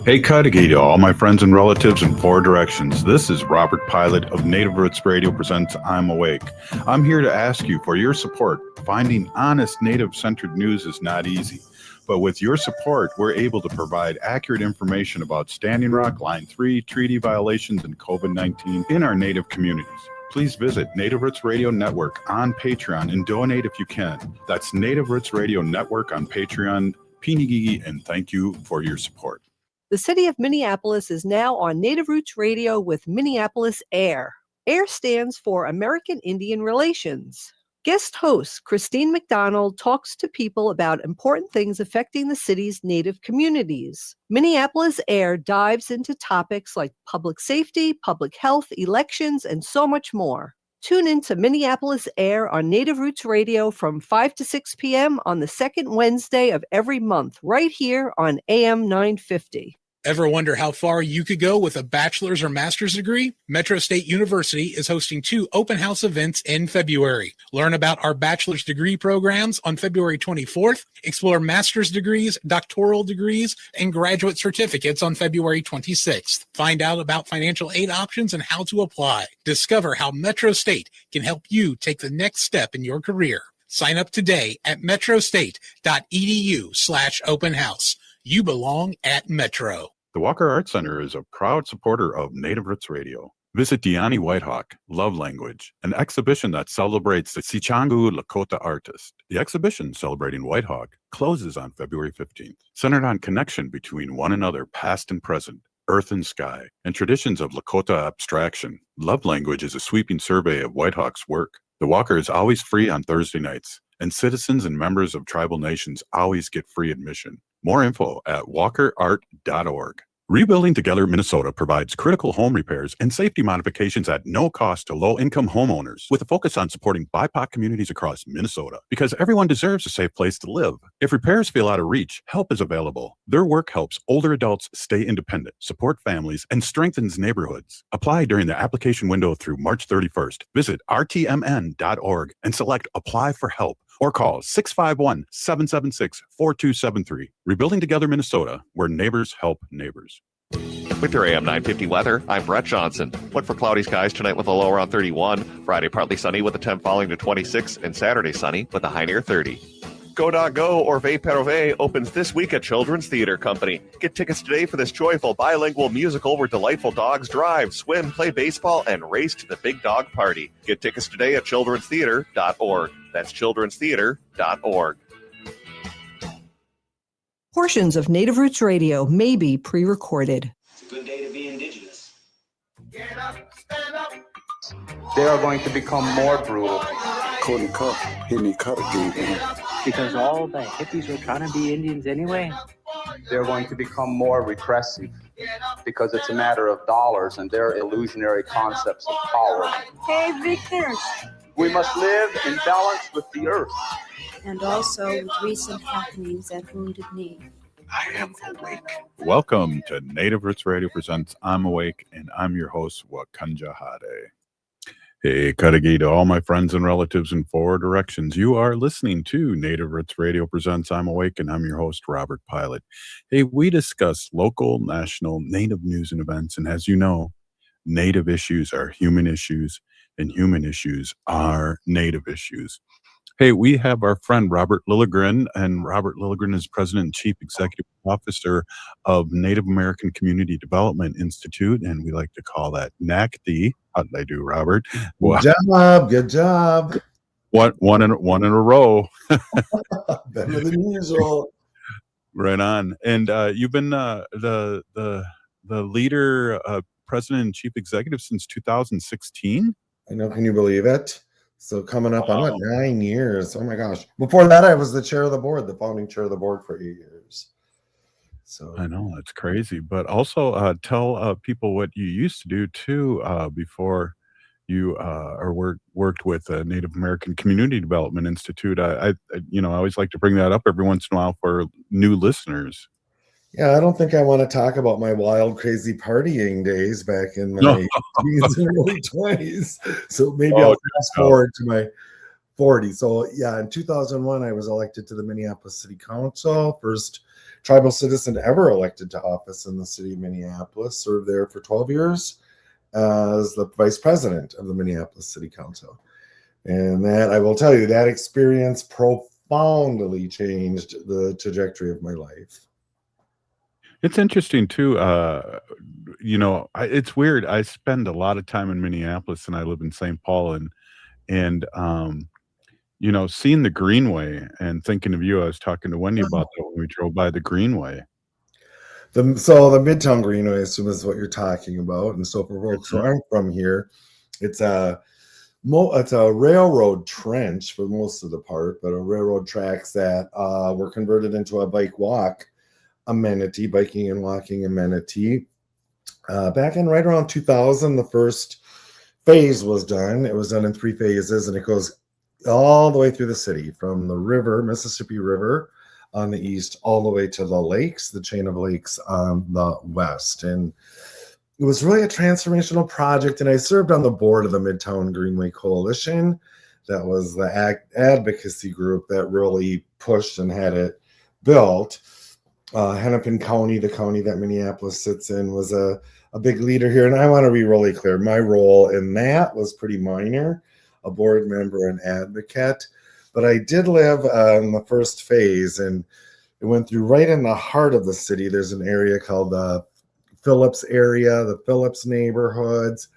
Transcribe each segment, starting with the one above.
Hey, Cudahy to all my friends and relatives in four directions. This is Robert Pilot of Native Roots Radio presents I'm Awake. I'm here to ask you for your support. Finding honest Native-centered news is not easy, but with your support, we're able to provide accurate information about Standing Rock, Line 3, treaty violations, and COVID-19 in our Native communities. Please visit Native Roots Radio Network on Patreon and donate if you can. That's Native Roots Radio Network on Patreon. Pinigigi, and thank you for your support. The city of Minneapolis is now on Native Roots Radio with Minneapolis AIR. AIR stands for American Indian Relations. Guest host Christine McDonald talks to people about important things affecting the city's Native communities. Minneapolis AIR dives into topics like public safety, public health, elections, and so much more. Tune in to Minneapolis AIR on Native Roots Radio from 5 to 6 p.m. on the second Wednesday of every month, right here on AM 950. Ever wonder how far you could go with a bachelor's or master's degree? Metro State University is hosting 2 open house events in February. Learn about our bachelor's degree programs on February 24th, explore master's degrees, doctoral degrees, and graduate certificates on February 26th. Find out about financial aid options and how to apply. Discover how Metro State can help you take the next step in your career. Sign up today at metrostate.edu/open house. You belong at Metro. The Walker Arts Center is a proud supporter of Native Roots Radio. Visit Diani Whitehawk, Love Language, an exhibition that celebrates the Sichangu Lakota artist. The exhibition celebrating Whitehawk closes on February 15th, centered on connection between one another, past and present, earth and sky, and traditions of Lakota abstraction. Love Language is a sweeping survey of Whitehawk's work. The Walker is always free on Thursday nights, and citizens and members of tribal nations always get free admission. More info at walkerart.org. Rebuilding Together Minnesota provides critical home repairs and safety modifications at no cost to low-income homeowners, with a focus on supporting BIPOC communities across Minnesota, because everyone deserves a safe place to live. If repairs feel out of reach, help is available. Their work helps older adults stay independent, support families, and strengthens neighborhoods. Apply during the application window through March 31st. Visit rtmn.org and select Apply for Help, or call 651-776-4273. Rebuilding Together Minnesota, where neighbors help neighbors. With your AM 950 weather, I'm Brett Johnson. Look for cloudy skies tonight with a low around 31. Friday, partly sunny with a temp falling to 26. And Saturday, sunny with a high near 30. Go Dog Go or Ve Perove opens this week at Children's Theater Company. Get tickets today for this joyful bilingual musical where delightful dogs drive, swim, play baseball, and race to the big dog party. Get tickets today at childrenstheater.org. That's childrenstheater.org. Portions of Native Roots Radio may be pre-recorded. It's a good day to be indigenous. Get up, stand up. They are going to become more brutal. Couldn't cut, hit me cut again. Because all the hippies were trying to be Indians anyway. They're going to become more repressive because it's a matter of dollars and their illusionary concepts of power. Hey, Victor. We must live in balance with the earth. And also with recent happenings at Wounded Knee. I am awake. Welcome to Native Roots Radio presents I'm Awake, and I'm your host, Wakanja Hade. Hey, Cudahy to all my friends and relatives in four directions. You are listening to Native Roots Radio presents I'm Awake, and I'm your host, Robert Pilot. Hey, we discuss local, national, Native news and events, and as you know, Native issues are human issues, and human issues are Native issues. Hey, we have our friend Robert Lilligren, and Robert Lilligren is President and Chief Executive Officer of Native American Community Development Institute, and we like to call that NACDI. How did I do, Robert? Good job. What one in a row. Better than usual. Right on. And you've been the leader, President and Chief Executive since 2016. I know. Can you believe it? So coming up on 9 years. Oh my gosh. Before that, I was the chair of the board, the founding chair of the board for 8 years. So I know that's crazy. But also tell people what you used to do too before you worked with the Native American Community Development Institute. I always like to bring that up every once in a while for new listeners. Yeah, I don't think I want to talk about my wild, crazy partying days back in my teens and early 20s. So maybe I'll fast forward to my 40s. So yeah, in 2001, I was elected to the Minneapolis City Council, first tribal citizen ever elected to office in the city of Minneapolis. Served there for 12 years as the vice president of the Minneapolis City Council. And that, I will tell you, that experience profoundly changed the trajectory of my life. It's interesting too. It's weird. I spend a lot of time in Minneapolis, and I live in St. Paul, and seeing the Greenway and thinking of you. I was talking to Wendy about that when we drove by the Greenway. So the Midtown Greenway, I assume, is what you're talking about. And so for folks who aren't from here, it's a railroad trench for most of the part, but a railroad tracks that were converted into a bike walk amenity, biking and walking amenity. Back in right around 2000, the first phase was done. It was done in 3 phases, and it goes all the way through the city, from the river, Mississippi River on the east, all the way to the lakes, the chain of lakes on the west. And it was really a transformational project. And I served on the board of the Midtown Greenway Coalition. That was the advocacy group that really pushed and had it built. Hennepin County, the county that Minneapolis sits in, was a big leader here. And I want to be really clear. My role in that was pretty minor, a board member and advocate. But I did live in the first phase, and it went through right in the heart of the city. There's an area called the Phillips area, the Phillips neighborhoods.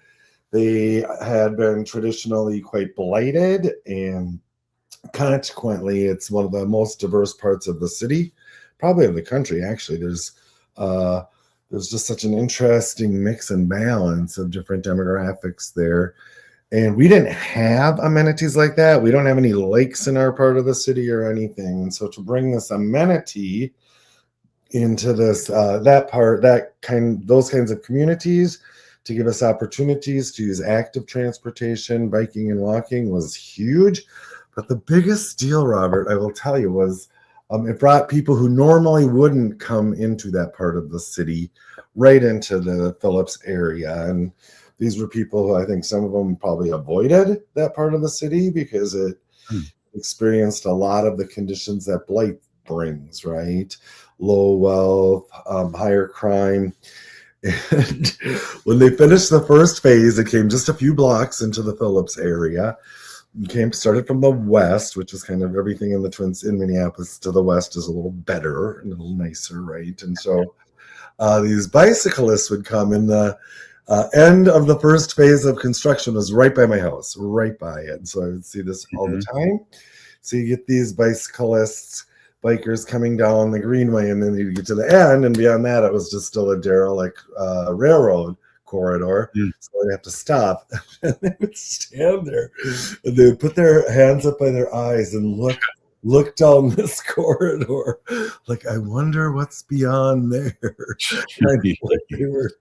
They had been traditionally quite blighted, and consequently, it's one of the most diverse parts of the city, probably of the country, actually. There's just such an interesting mix and balance of different demographics there. And we didn't have amenities like that. We don't have any lakes in our part of the city or anything. And so to bring this amenity into this, those kinds of communities, to give us opportunities to use active transportation, biking and walking, was huge. But the biggest deal, Robert, I will tell you, was it brought people who normally wouldn't come into that part of the city right into the Phillips area. And these were people who, I think some of them probably avoided that part of the city because it experienced a lot of the conditions that blight brings, right? Low wealth, higher crime. And when they finished the first phase, it came just a few blocks into the Phillips area. Started from the west, which is kind of everything in the Twins in Minneapolis to the west is a little better, a little nicer, right? And so these bicyclists would come in the end of the first phase of construction was right by my house, right by it. So I would see this all the time. So you get these bicyclists, bikers coming down the Greenway, and then you get to the end, and beyond that, it was just still a derelict railroad corridor. So they'd have to stop, and they would stand there, and they would put their hands up by their eyes and look down this corridor, like, I wonder what's beyond there. Like they were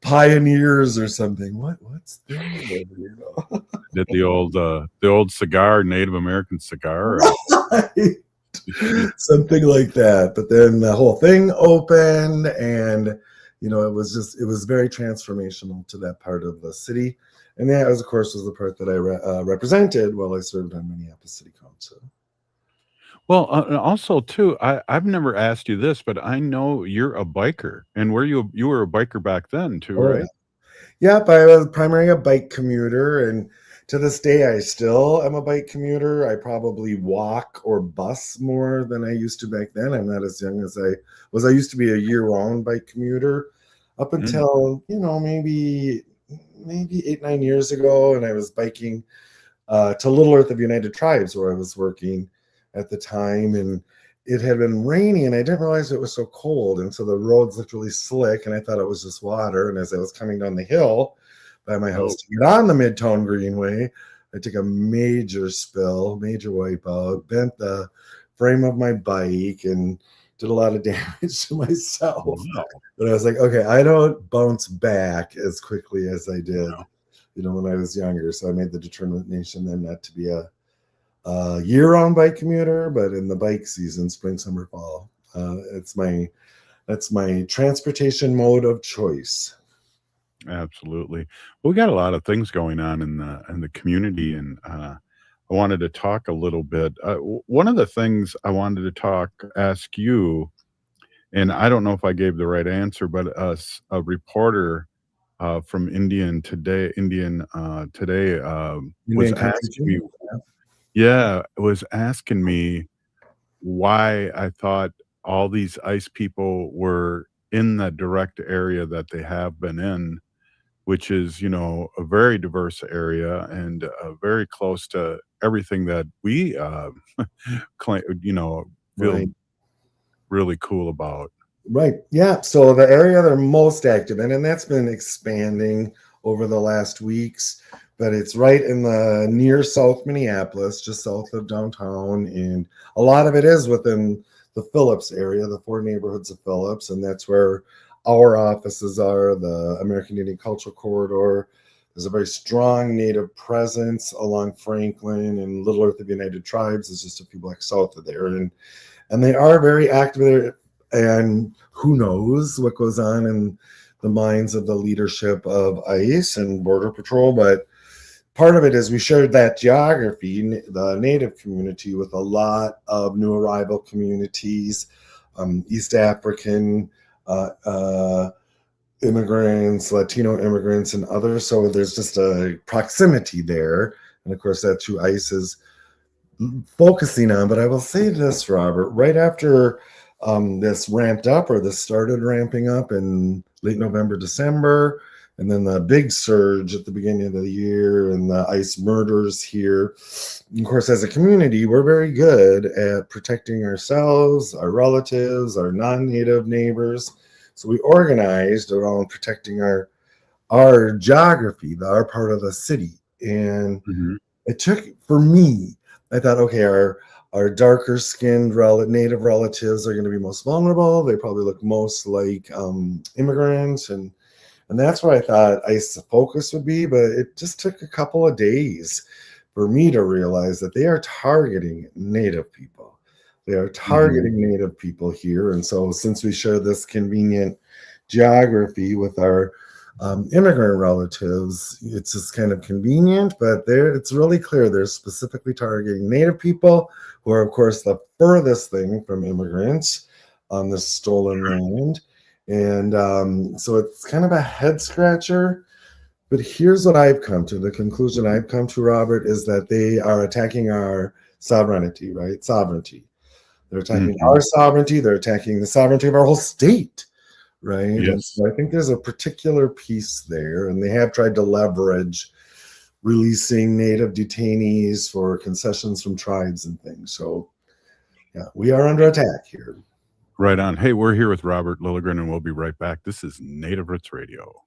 pioneers or something. What's there? You know? Did the old cigar, Native American cigar? Right. Something like that. But then the whole thing opened, and it was very transformational to that part of the city. And that, of course, was the part that I represented while I served on Minneapolis City Council. Well, also too, I've never asked you this, but I know you're a biker, and you were a biker back then too, right? Yep, I was primarily a bike commuter, and to this day, I still am a bike commuter. I probably walk or bus more than I used to back then. I'm not as young as I was. I used to be a year-round bike commuter up until, maybe 8-9 years ago, and I was biking to Little Earth of United Tribes, where I was working at the time, and it had been rainy, and I didn't realize it was so cold, and so the roads looked really slick, and I thought it was just water. And as I was coming down the hill by my house to get on the Midtown Greenway, I took a major wipeout, bent the frame of my bike, and did a lot of damage to myself. Wow. But I was like, okay, I don't bounce back as quickly as I did, when I was younger. So I made the determination then not to be a year-round bike commuter, but in the bike season, spring, summer, fall. That's my transportation mode of choice. Absolutely. Well, we got a lot of things going on in the community, and I wanted to talk a little bit. One of the things I wanted to ask you And I don't know if I gave the right answer, but a reporter from Indian Today was Indian asking Constitution? me, was asking me why I thought all these ICE people were in the direct area that they have been in, which is, a very diverse area and very close to everything that we claim, feel Right. really cool about. Right. Yeah. So the area they're most active in, and that's been expanding over the last weeks, but it's right in the near South Minneapolis, just south of downtown. And a lot of it is within the Phillips area, the 4 neighborhoods of Phillips. And that's where our offices are, the American Indian Cultural Corridor. There's a very strong Native presence along Franklin and Little Earth of United Tribes. Is just a few blocks south of there. And they are very active there. And who knows what goes on in the minds of the leadership of ICE and Border Patrol. But part of it is we shared that geography, the Native community, with a lot of new arrival communities, East African immigrants, Latino immigrants, and others. So there's just a proximity there. And of course, that's who ICE is focusing on. But I will say this, Robert, right after this ramped up, or this started ramping up in late November, December, and then the big surge at the beginning of the year and the ICE murders here. And of course, as a community, we're very good at protecting ourselves, our relatives, our non-Native neighbors. So we organized around protecting our geography, our part of the city. And it took, for me, I thought, okay, our darker skinned Native relatives are going to be most vulnerable. They probably look most like immigrants. And that's where I thought ICE's focus would be. But it just took a couple of days for me to realize that they are targeting Native people. They are targeting Native people here. And so since we share this convenient geography with our immigrant relatives, it's just kind of convenient, but it's really clear they're specifically targeting Native people, who are, of course, the furthest thing from immigrants on this stolen land. And so it's kind of a head scratcher. But here's what I've come to. The conclusion I've come to, Robert, is that they are attacking our sovereignty, right? Sovereignty. They're attacking our sovereignty. They're attacking the sovereignty of our whole state. Right. Yes. And so I think there's a particular piece there, and they have tried to leverage releasing Native detainees for concessions from tribes and things. So, yeah, we are under attack here. Right on. Hey, we're here with Robert Lilligren, and we'll be right back. This is Native Roots Radio.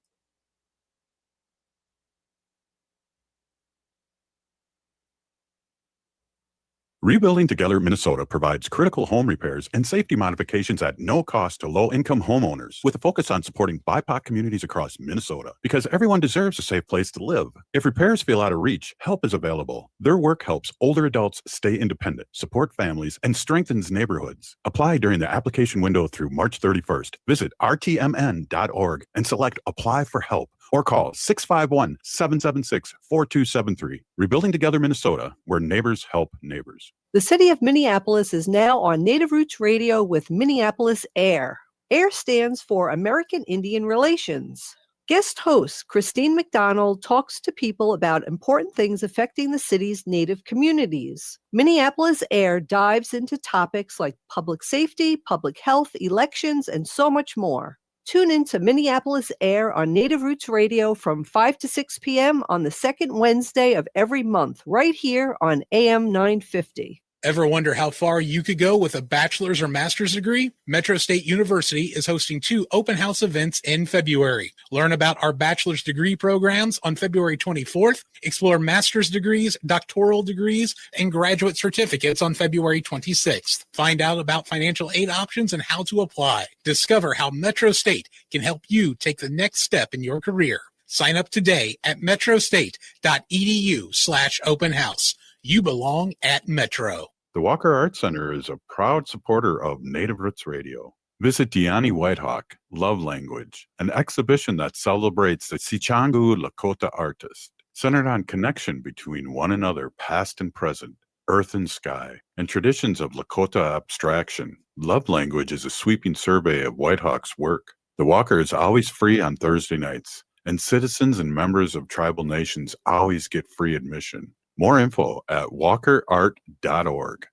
Rebuilding Together Minnesota provides critical home repairs and safety modifications at no cost to low-income homeowners, with a focus on supporting BIPOC communities across Minnesota, because everyone deserves a safe place to live. If repairs feel out of reach, help is available. Their work helps older adults stay independent, support families, and strengthens neighborhoods. Apply during the application window through March 31st. Visit rtmn.org and select Apply for Help, or call 651-776-4273. Rebuilding Together Minnesota, where neighbors help neighbors. The city of Minneapolis is now on Native Roots Radio with Minneapolis AIR. AIR stands for American Indian Relations. Guest host Christine McDonald talks to people about important things affecting the city's Native communities. Minneapolis AIR dives into topics like public safety, public health, elections, and so much more. Tune in to Minneapolis AIR on Native Roots Radio from 5 to 6 p.m. on the second Wednesday of every month, right here on AM 950. Ever wonder how far you could go with a bachelor's or master's degree? Metro State University is hosting 2 open house events in February. Learn about our bachelor's degree programs on February 24th. Explore master's degrees, doctoral degrees, and graduate certificates on February 26th. Find out about financial aid options and how to apply. Discover how Metro State can help you take the next step in your career. Sign up today at metrostate.edu/open house. You belong at Metro. The Walker Arts Center is a proud supporter of Native Roots Radio. Visit Diani Whitehawk, Love Language, an exhibition that celebrates the Sichangu Lakota artist, centered on connection between one another, past and present, earth and sky, and traditions of Lakota abstraction. Love Language is a sweeping survey of Whitehawk's work. The Walker is always free on Thursday nights, and citizens and members of tribal nations always get free admission. More info at walkerart.org.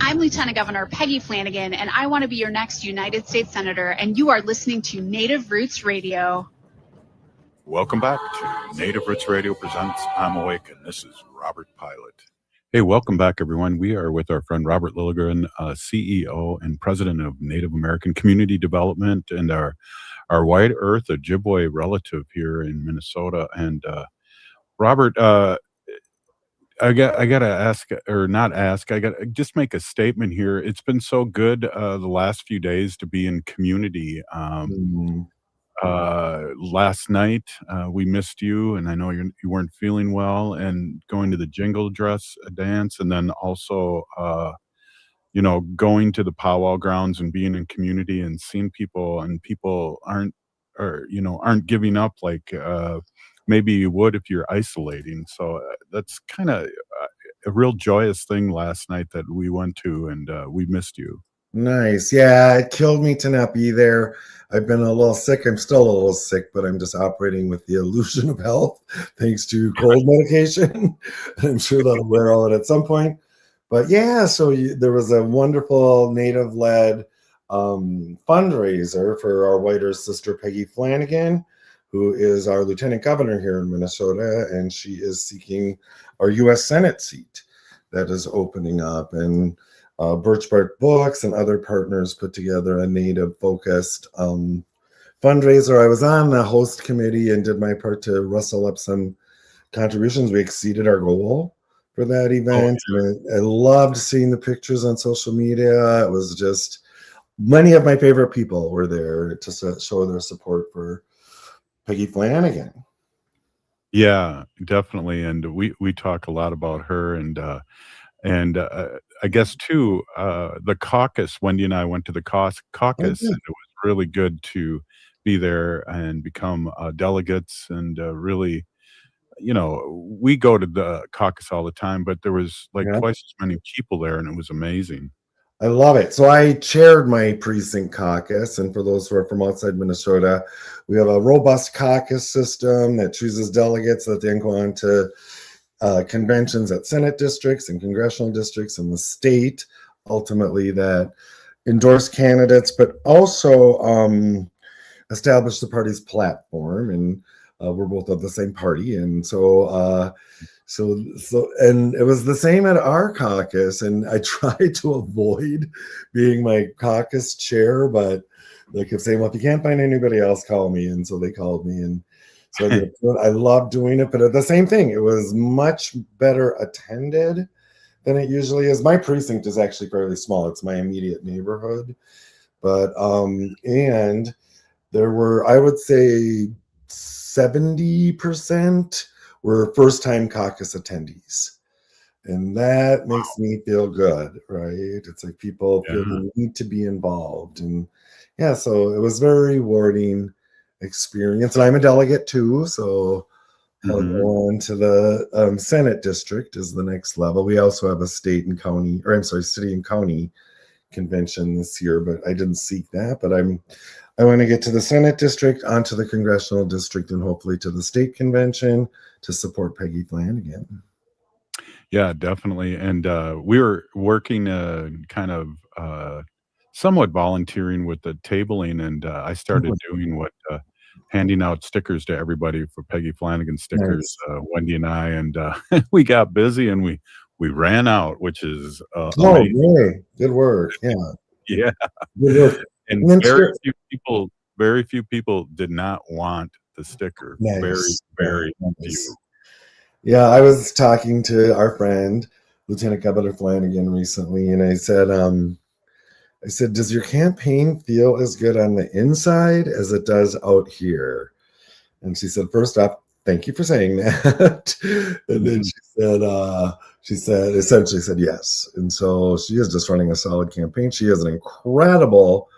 I'm Lieutenant Governor Peggy Flanagan, and I want to be your next United States Senator, and you are listening to Native Roots Radio. Welcome back to Native Roots Radio presents I'm Awake, and this is Robert Pilot. Hey, welcome back, everyone. We are with our friend Robert Lilligren, CEO and President of Native American Community Development, and our White Earth Ojibwe relative here in Minnesota. And Robert, I gotta ask, or not ask, I gotta just make a statement here. It's been so good the last few days to be in community. Last night we missed you, and I know you weren't feeling well, and going to the jingle dress dance, and then also going to the powwow grounds and being in community and seeing people, and people aren't giving up like maybe you would if you're isolating. So that's kind of a real joyous thing last night that we went to, and we missed you. Nice. Yeah, it killed me to not be there. I've been a little sick. I'm still a little sick, but I'm just operating with the illusion of health thanks to cold medication. I'm sure that'll wear out at some point. But yeah, so there was a wonderful Native-led fundraiser for our White Earth sister Peggy Flanagan, who is our Lieutenant Governor here in Minnesota, and she is seeking our U.S. Senate seat that is opening up. And Birch Bark Books and other partners put together a Native-focused fundraiser. I was on the host committee and did my part to rustle up some contributions. We exceeded our goal for that event. And I loved seeing the pictures on social media. It was just many of my favorite people were there to show their support for Peggy Flanagan. Yeah, definitely. And we talk a lot about her, and I guess too, the caucus, Wendy and I went to the caucus, and it was really good to be there and become delegates, and really, we go to the caucus all the time, but there was like twice as many people there, and it was amazing. I love it. So I chaired my precinct caucus, and for those who are from outside Minnesota, we have a robust caucus system that chooses delegates that then go on to conventions at Senate districts and congressional districts in the state, ultimately that endorse candidates, but also establish the party's platform. And we're both of the same party, and so and it was the same at our caucus. And I tried to avoid being my caucus chair, but they kept saying, well, if you can't find anybody else, call me. And so they called me, and so I love doing it. But at the same thing, it was much better attended than it usually is. My precinct is actually fairly small. It's my immediate neighborhood. But and there were, I would say, 70% were first-time caucus attendees. And that makes me feel good, right? It's like people feel the need to be involved. And yeah, so it was very rewarding experience. And I'm a delegate too, so I'll go on to the Senate district is the next level. We also have a city and county convention this year, but I didn't seek that. But I want to get to the Senate district, onto the congressional district, and hopefully to the state convention to support Peggy Flanagan. Yeah, definitely. And we were working kind of somewhat volunteering with the tabling, and I started doing handing out stickers to everybody for Peggy Flanagan stickers, Wendy and I, and we got busy, and we ran out, which is amazing. Yay. Good work. Yeah. Good work. And very few people did not want the sticker. Nice. Very nice. few. Yeah, I was talking to our friend Lieutenant Governor Flanagan recently, and I said, does your campaign feel as good on the inside as it does out here? And she said, first off, thank you for saying that. And then she essentially said yes. And so she is just running a solid campaign. She is an incredible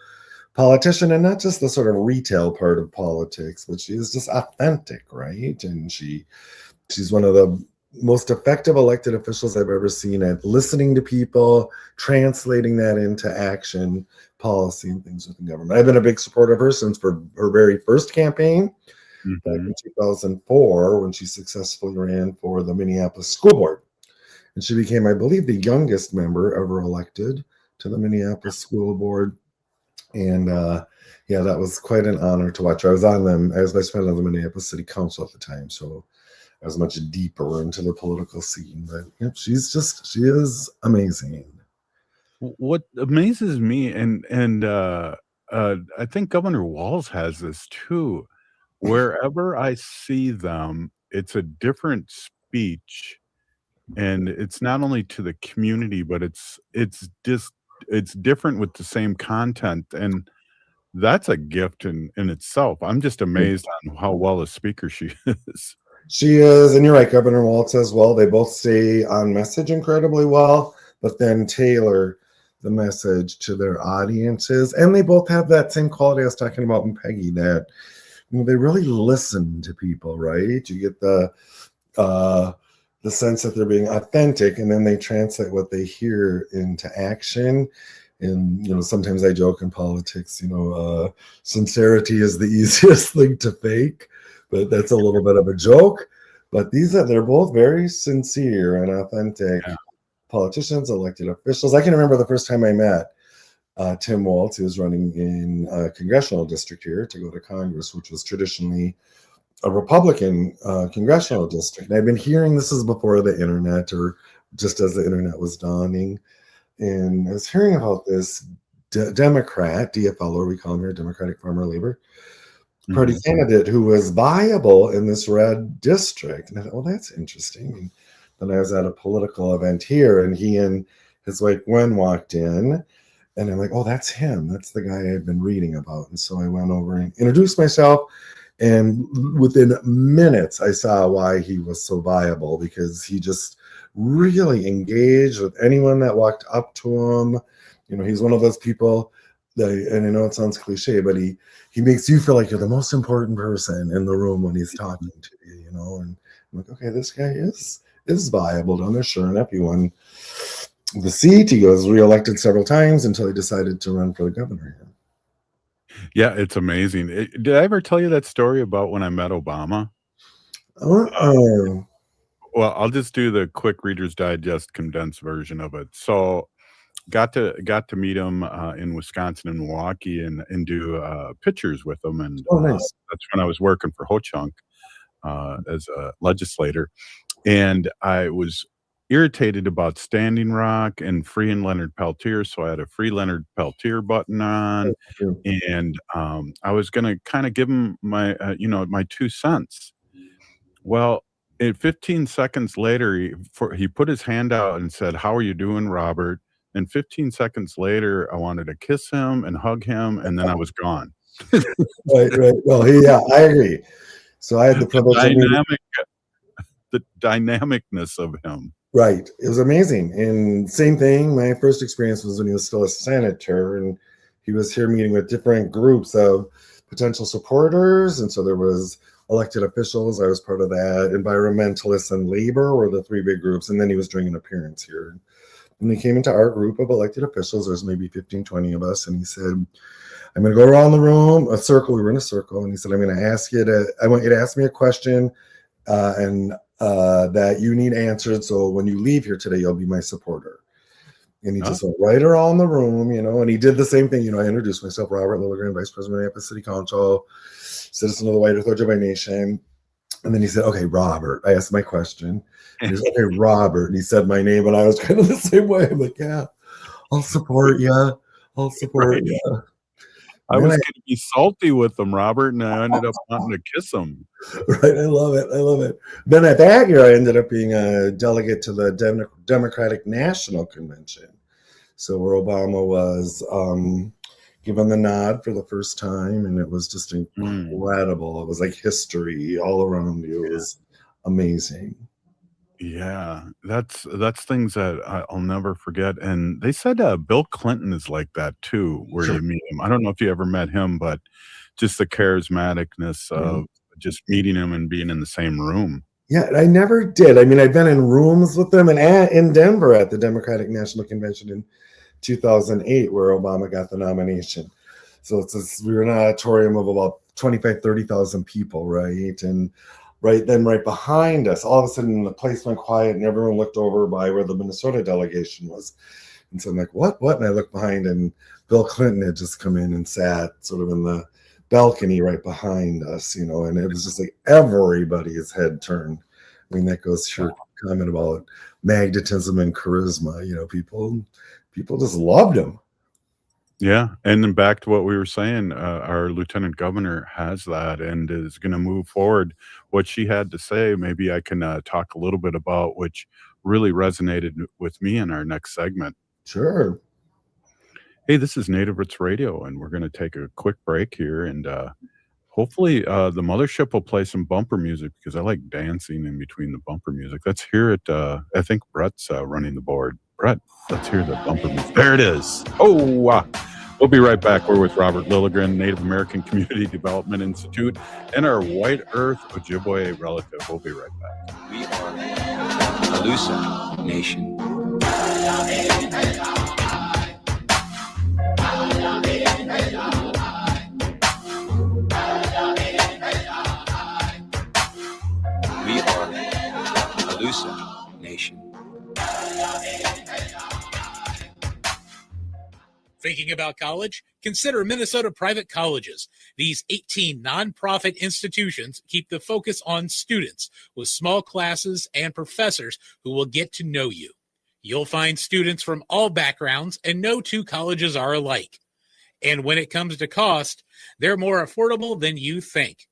politician, and not just the sort of retail part of politics, but she is just authentic, right? And she She's one of the most effective elected officials I've ever seen at listening to people, translating that into action, policy, and things within government. I've been a big supporter of her since for her very first campaign back in 2004 when she successfully ran for the Minneapolis School Board. And she became, I believe, the youngest member ever elected to the Minneapolis School Board. And yeah, that was quite an honor to watch. I was vice president of the Minneapolis City Council at the time, so I was much deeper into the political scene. But yeah, she is amazing. What amazes me, and I think Governor Walz has this too. Wherever I see them, it's a different speech, and it's not only to the community, but it's different with the same content, and that's a gift in itself. I'm just amazed on how well a speaker she is. She is, and you're right, Governor Walz as well. They both stay on message incredibly well, but then tailor the message to their audiences. And they both have that same quality I was talking about in Peggy, that they really listen to people, right? You get the sense that they're being authentic, and then they translate what they hear into action. And sometimes I joke in politics, sincerity is the easiest thing to fake, but that's a little bit of a joke. But they're both very sincere and authentic politicians, elected officials. I can remember the first time I met Tim Walz. He was running in a congressional district here to go to Congress, which was traditionally a Republican congressional district. And I've been hearing, this is before the internet, or just as the internet was dawning. And I was hearing about this Democrat, DFL, we call him here, Democratic Farmer Labor Party candidate, who was viable in this red district. And I thought, well, that's interesting. And then I was at a political event here, and he and his wife Gwen walked in, and I'm like, oh, that's him. That's the guy I've been reading about. And so I went over and introduced myself, and within minutes, I saw why he was so viable, because he just really engaged with anyone that walked up to him. He's one of those people that, and I know it sounds cliche, but he makes you feel like you're the most important person in the room when he's talking to you, and I'm like, okay, this guy is viable down there. Sure enough, he won the seat. He was reelected several times until he decided to run for the governor here. Yeah, it's amazing. Did I ever tell you that story about when I met Obama? Oh. Well, I'll just do the quick Reader's Digest condensed version of it. So got to meet him in Wisconsin and Milwaukee and do pictures with him. And nice. That's when I was working for Ho-Chunk as a legislator. And I was irritated about Standing Rock and freeing Leonard Peltier. So I had a free Leonard Peltier button on. And I was going to kind of give him my, my 2 cents. Well, 15 seconds later, he put his hand out and said, "How are you doing, Robert?" And 15 seconds later, I wanted to kiss him and hug him, and then I was gone. Right. Well, I agree. So I had the privilege the dynamicness of him. Right. It was amazing. And same thing, my first experience was when he was still a senator, and he was here meeting with different groups of potential supporters. And so there was elected officials. I was part of that. Environmentalists and labor were the 3 big groups. And then he was doing an appearance here. And he came into our group of elected officials. There's maybe 15, 20 of us. And he said, I'm going to go around the room, a circle. We were in a circle. And he said, I want you to ask me a question and that you need answered. So when you leave here today, you'll be my supporter. And he just went right around the room, and he did the same thing. I introduced myself, Robert Lilligren, Vice President of Minneapolis City Council, citizen of the White Earth Ojibwe Nation. And then he said, okay, Robert. I asked my question. And he said, okay, Robert. And he said my name, and I was kind of the same way. I'm like, yeah, I'll support you. I'll support you. I was going to be salty with him, Robert, and I ended up wanting to kiss him. Right. I love it. Then at that year, I ended up being a delegate to the Democratic National Convention. So where Obama was given the nod for the first time, and it was just incredible. It was like history all around you. It was amazing. Yeah, that's things that I'll never forget. And they said Bill Clinton is like that too, where you meet him. I don't know if you ever met him, but just the charismaticness of just meeting him and being in the same room. Yeah, I never did. I mean, I've been in rooms with them and in Denver at the Democratic National Convention in 2008, where Obama got the nomination. So we were in an auditorium of about 25, 30,000 people, right? And right behind us, all of a sudden the place went quiet and everyone looked over by where the Minnesota delegation was. And so I'm like, what? And I looked behind and Bill Clinton had just come in and sat sort of in the balcony right behind us, and it was just like everybody's head turned. I mean, that goes to your comment about magnetism and charisma. People just loved him. Yeah, and then back to what we were saying, our lieutenant governor has that and is going to move forward. What she had to say, maybe I can talk a little bit about, which really resonated with me in our next segment. Sure. Hey, this is Native Roots Radio, and we're going to take a quick break here, and hopefully the mothership will play some bumper music because I like dancing in between the bumper music. Let's hear it. I think Brett's running the board. Brett, let's hear the bumper music. There it is. Oh, we'll be right back. We're with Robert Lilligren, Native American Community Development Institute, and our White Earth Ojibwe relative. We'll be right back. We are Alusa Nation. We are Alusa Nation. Thinking about college? Consider Minnesota Private Colleges. These 18 nonprofit institutions keep the focus on students with small classes and professors who will get to know you. You'll find students from all backgrounds, and no two colleges are alike. And when it comes to cost, they're more affordable than you think.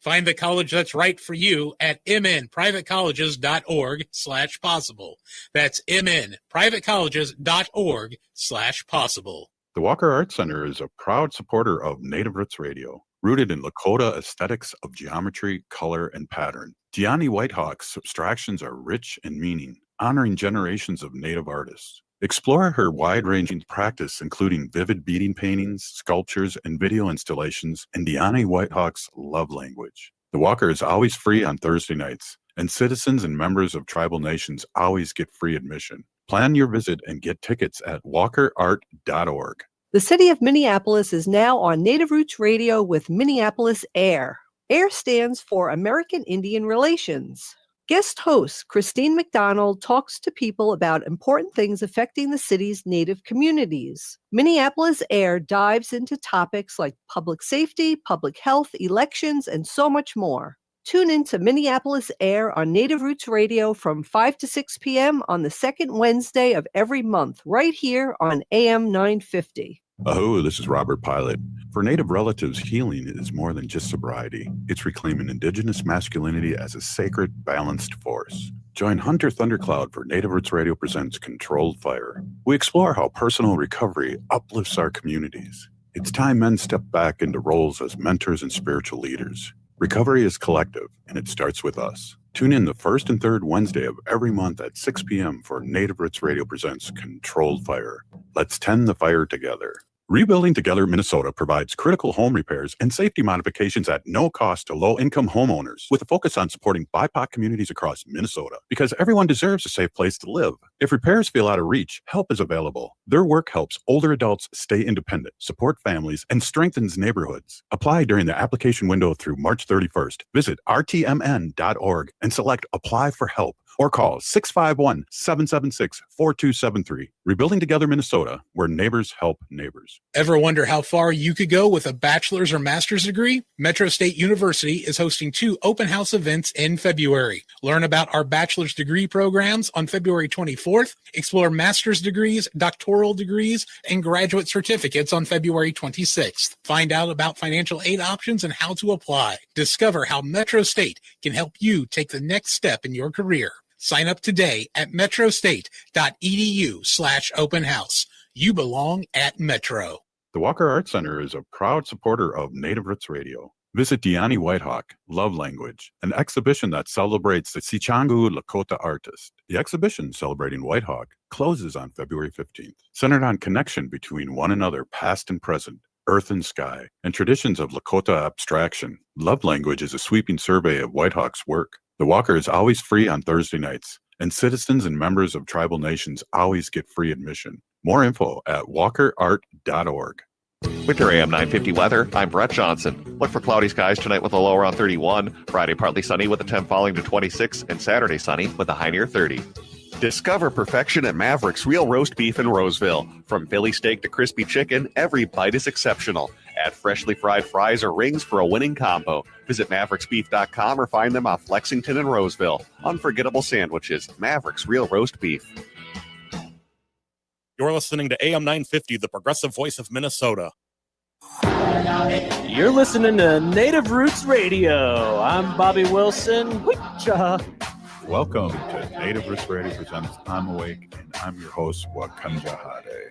Find the college that's right for you at mnprivatecolleges.org/possible. That's mnprivatecolleges.org/possible. The Walker Art Center is a proud supporter of Native Roots Radio, rooted in Lakota aesthetics of geometry, color, and pattern. Deani Whitehawk's abstractions are rich in meaning, honoring generations of Native artists. Explore her wide-ranging practice, including vivid beading paintings, sculptures, and video installations in Deani Whitehawk's love language. The Walker is always free on Thursday nights, and citizens and members of tribal nations always get free admission. Plan your visit and get tickets at walkerart.org. The city of Minneapolis is now on Native Roots Radio with Minneapolis AIR. AIR stands for American Indian Relations. Guest host Christine McDonald talks to people about important things affecting the city's Native communities. Minneapolis AIR dives into topics like public safety, public health, elections, and so much more. Tune in to Minneapolis AIR on Native Roots Radio from 5 to 6 p.m. on the second Wednesday of every month, right here on AM 950. Oh, this is Robert Pilot. For Native relatives, healing is more than just sobriety. It's reclaiming Indigenous masculinity as a sacred, balanced force. Join Hunter Thundercloud for Native Roots Radio presents Controlled Fire. We explore how personal recovery uplifts our communities. It's time men step back into roles as mentors and spiritual leaders. Recovery is collective, and it starts with us. Tune in the first and third Wednesday of every month at 6 p.m. for Native Roots Radio presents Controlled Fire. Let's tend the fire together. Rebuilding Together Minnesota provides critical home repairs and safety modifications at no cost to low-income homeowners, with a focus on supporting BIPOC communities across Minnesota, because everyone deserves a safe place to live. If repairs feel out of reach, help is available. Their work helps older adults stay independent, support families, and strengthens neighborhoods. Apply during the application window through March 31st. Visit rtmn.org and select Apply for Help, or call 651-776-4273. Rebuilding Together Minnesota, where neighbors help neighbors. Ever wonder how far you could go with a bachelor's or master's degree? Metro State University is hosting 2 open house events in February. Learn about our bachelor's degree programs on February 24th. Explore master's degrees, doctoral degrees, and graduate certificates on February 26th. Find out about financial aid options and how to apply. Discover how Metro State can help you take the next step in your career. Sign up today at metrostate.edu/open house. You belong at Metro. The Walker Art Center is a proud supporter of Native Roots Radio. Visit Deani Whitehawk, Love Language, an exhibition that celebrates the Sichangu Lakota artist. The exhibition celebrating Whitehawk closes on February 15th, centered on connection between one another, past and present, earth and sky, and traditions of Lakota abstraction. Love Language is a sweeping survey of Whitehawk's work. The Walker is always free on Thursday nights, and citizens and members of tribal nations always get free admission. More info at walkerart.org. With your AM 950 weather, I'm Brett Johnson. Look for cloudy skies tonight with a low around 31. Friday, partly sunny with a temp falling to 26. And Saturday, sunny with a high near 30. Discover perfection at Maverick's Real Roast Beef in Roseville. From Philly steak to crispy chicken, every bite is exceptional. Add freshly fried fries or rings for a winning combo. Visit mavericksbeef.com or find them off Lexington and Roseville. Unforgettable sandwiches. Maverick's Real Roast Beef. You're listening to AM 950, the progressive voice of Minnesota. You're listening to Native Roots Radio. I'm Bobby Wilson. Witcha. Welcome to Native Roots Radio presents I'm Awake, and I'm your host, Wakanja Hade.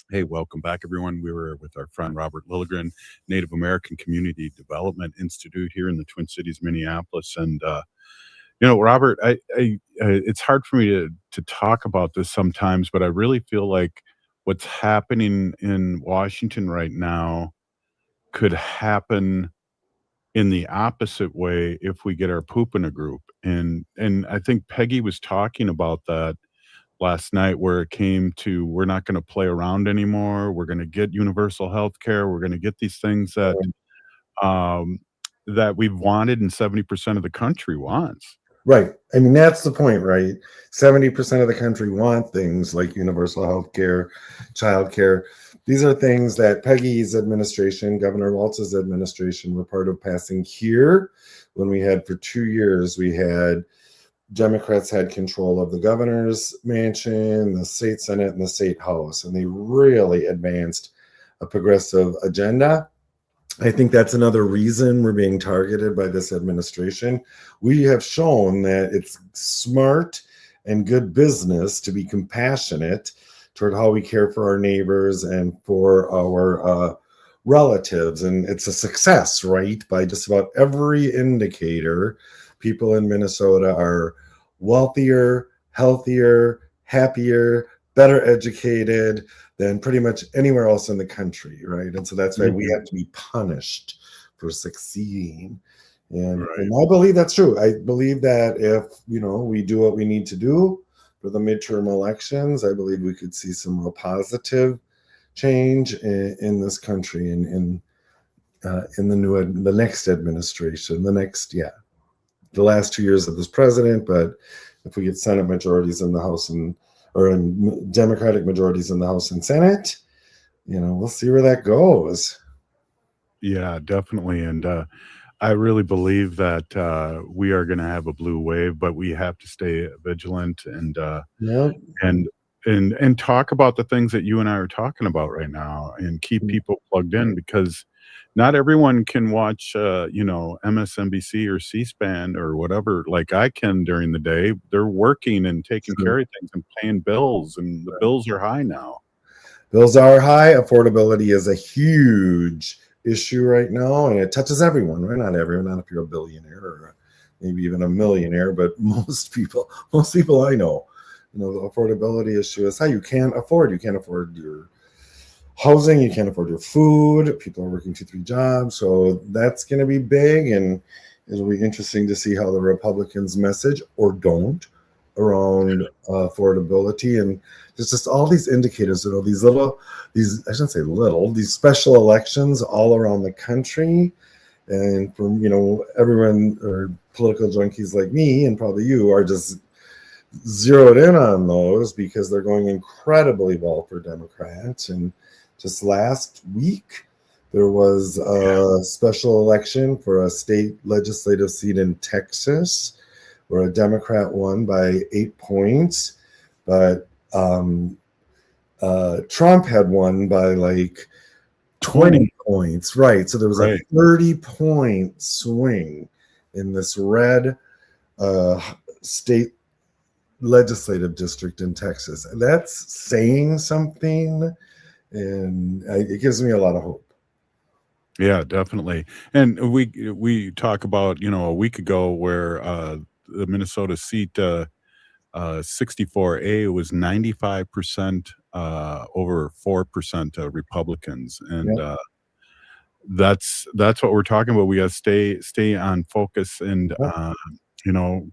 Hey, welcome back, everyone. We were with our friend Robert Lilligren, Native American Community Development Institute here in the Twin Cities, Minneapolis. And, Robert, it's hard for me to talk about this sometimes, but I really feel like what's happening in Washington right now could happen in the opposite way if we get our poop in a group. And I think Peggy was talking about that last night, where it came to, we're not going to play around anymore. We're going to get universal health care. We're going to get these things that that we've wanted and 70% of the country wants. Right. I mean, that's the point, right? 70% of the country want things like universal health care, child care. These are things that Peggy's administration, Governor Walz's administration, were part of passing here when we had, for 2 years, we had Democrats had control of the governor's mansion, the state senate, and the state house, and they really advanced a progressive agenda. I think that's another reason we're being targeted by this administration. We have shown that it's smart and good business to be compassionate toward how we care for our neighbors and for our relatives. And it's a success, right? By just about every indicator, people in Minnesota are wealthier, healthier, happier, better educated than pretty much anywhere else in the country, right? And so that's why we have to be punished for succeeding. And I believe that's true. I believe that if, we do what we need to do for the midterm elections, I believe we could see some real positive change in this country and in the next administration, the last 2 years of this president. But if we get Senate majorities in the House or in Democratic majorities in the House and Senate, we'll see where that goes. Yeah, definitely. And I really believe that we are going to have a blue wave, but we have to stay vigilant and talk about the things that you and I are talking about right now, and keep people plugged in, because not everyone can watch, MSNBC or C-SPAN or whatever, like I can during the day. They're working and taking care of things and paying bills, and the bills are high now. Bills are high. Affordability is a huge issue right now, and it touches everyone, right? Not everyone, not if you're a billionaire or maybe even a millionaire, but most people I know, the affordability issue is how you can't afford your housing, you can't afford your food, people are working 2-3 jobs. So that's going to be big, and it'll be interesting to see how the Republicans message or don't around affordability. And there's just all these indicators, these special elections all around the country. And from, everyone, or political junkies like me and probably you, are just zeroed in on those because they're going incredibly well for Democrats. And just last week, there was a special election for a state legislative seat in Texas, where a Democrat won by 8 points, but Trump had won by like 20 points, right? So there was a 30-point swing in this red state legislative district in Texas. And that's saying something, and it gives me a lot of hope. Yeah, definitely. And we talk about, a week ago where the Minnesota seat 64A was 95% over 4% Republicans, and that's what we're talking about. We got to stay on focus, and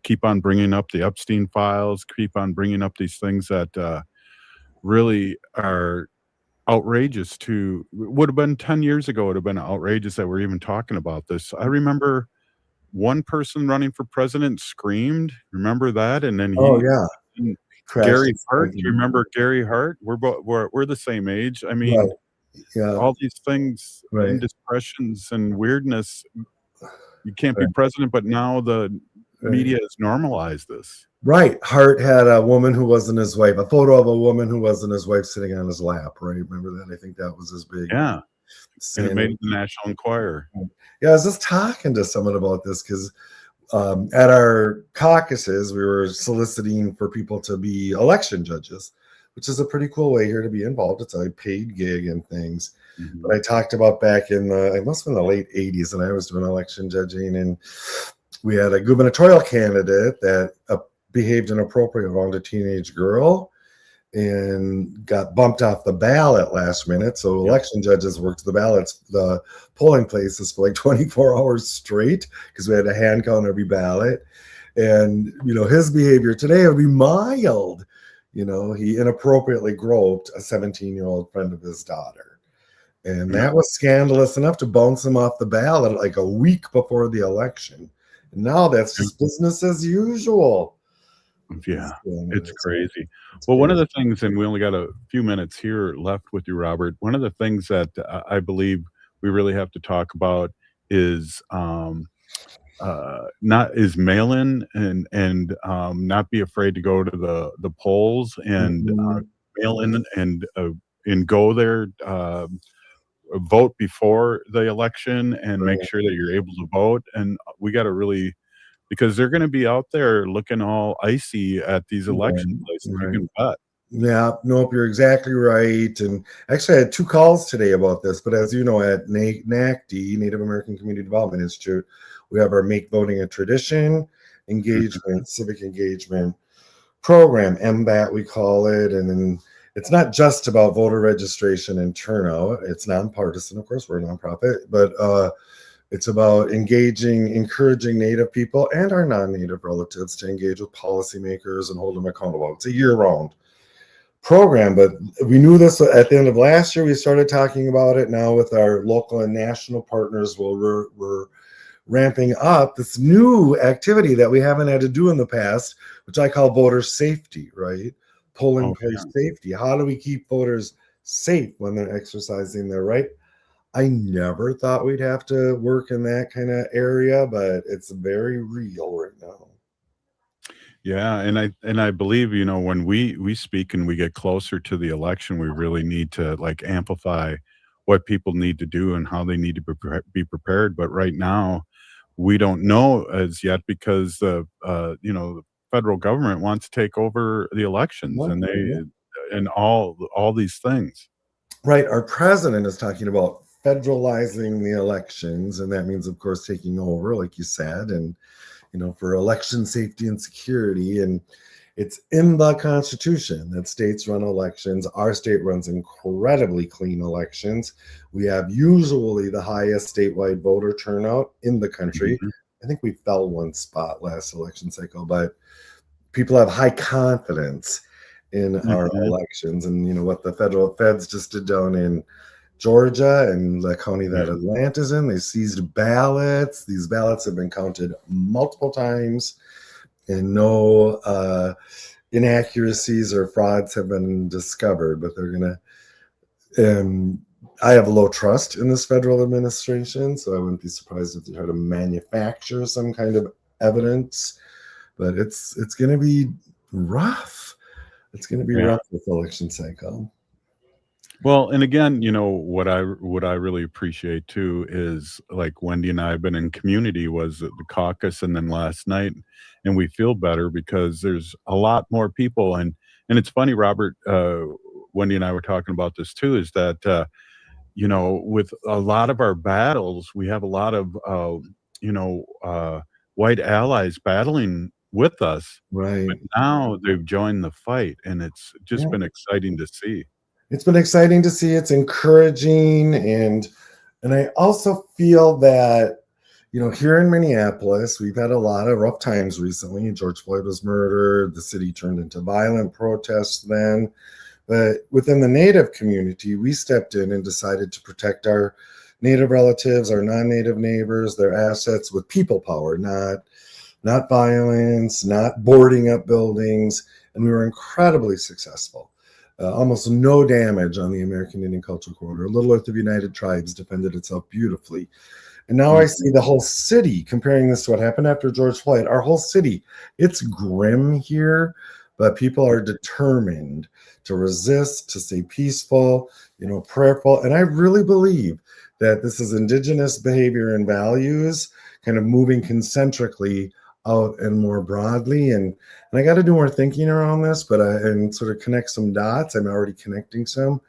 keep on bringing up the Epstein files, keep on bringing up these things that really are outrageous. Would have been 10 years ago, it would have been outrageous that we're even talking about this. I remember one person running for president screamed, remember that? And then Oh yeah, and crashed Gary his Hart, do you thinking. remember Gary Hart? We're the same age. I Right. mean, Yeah. all these things, Right. indiscretions and weirdness. You can't be Right. president, but now the Right. media has normalized this. Right. Hart had a woman who wasn't his wife, a photo of a woman who wasn't his wife sitting on his lap, right? Remember that? I think that was his big Yeah. And it made sin. the National Enquirer. Yeah, I was just talking to someone about this because at our caucuses, we were soliciting for people to be election judges, which is a pretty cool way here to be involved. It's a paid gig and things. But I talked about back in it must have been the late 80s, and I was doing election judging, and we had a gubernatorial candidate that behaved inappropriately around a teenage girl and got bumped off the ballot last minute. So election judges worked the ballots, the polling places for like 24 hours straight because we had to hand count every ballot. And, his behavior today would be mild. He inappropriately groped a 17-year-old friend of his daughter. And that was scandalous enough to bounce him off the ballot like a week before the election. And now that's just business as usual. Yeah, it's crazy. Well, one of the things, and we only got a few minutes here left with you, Robert. One of the things that I believe we really have to talk about is mail-in and not be afraid to go to the polls and mail in and go there. Vote before the election and make sure that you're able to vote. And we got to really, because they're going to be out there looking all icy at these election places. You can bet. Yeah, nope, you're exactly right. And actually, I had 2 calls today about this. But as you know, at NACDI, Native American Community Development Institute, we have our Make Voting a Tradition engagement, civic engagement program, MBAT we call it. And then it's not just about voter registration and turnout. It's nonpartisan, of course, we're a nonprofit, but it's about encouraging Native people and our non-Native relatives to engage with policymakers and hold them accountable. It's a year-round program, but we knew this at the end of last year. We started talking about it. Now with our local and national partners, we're ramping up this new activity that we haven't had to do in the past, which I call voter safety, right? Polling place safety. How do we keep voters safe when they're exercising their right? I never thought we'd have to work in that kind of area, but it's very real right now. Yeah, and I believe, when we speak and we get closer to the election, we really need to amplify what people need to do and how they need to be prepared. But right now, we don't know as yet because the federal government wants to take over the elections and all these things. Right. Our president is talking about federalizing the elections, and that means, of course, taking over, like you said, and for election safety and security. And it's in the Constitution that states run elections. Our state runs incredibly clean elections. We have usually the highest statewide voter turnout in the country. I think we fell 1 spot last election cycle, but people have high confidence in our elections. And what the federal feds just did down in Georgia and the county that Atlanta's in, they seized ballots. These ballots have been counted multiple times, and no inaccuracies or frauds have been discovered. But they're gonna. I have low trust in this federal administration, so I wouldn't be surprised if they try to manufacture some kind of evidence. But it's going to be rough. It's going to be rough this election cycle. Well, and again, what I really appreciate too is like Wendy and I have been in community was the caucus and then last night, and we feel better because there's a lot more people. And it's funny, Robert, Wendy and I were talking about this too, is that with a lot of our battles, we have a lot of white allies battling with us. Right. But now they've joined the fight, and it's just been exciting to see. It's been exciting to see. It's encouraging, and I also feel that Here in Minneapolis, we've had a lot of rough times recently. George Floyd was murdered. The city turned into violent protests then. But within the Native community, we stepped in and decided to protect our Native relatives, our non-Native neighbors, their assets with people power, not violence, not boarding up buildings. And we were incredibly successful. Almost no damage on the American Indian Cultural Corridor. Little Earth of United Tribes defended itself beautifully. And now I see the whole city, comparing this to what happened after George Floyd, our whole city, it's grim here, but people are determined to resist, to stay peaceful, prayerful. And I really believe that this is indigenous behavior and values kind of moving concentrically out and more broadly. And I got to do more thinking around this, and sort of connect some dots. I'm already connecting some,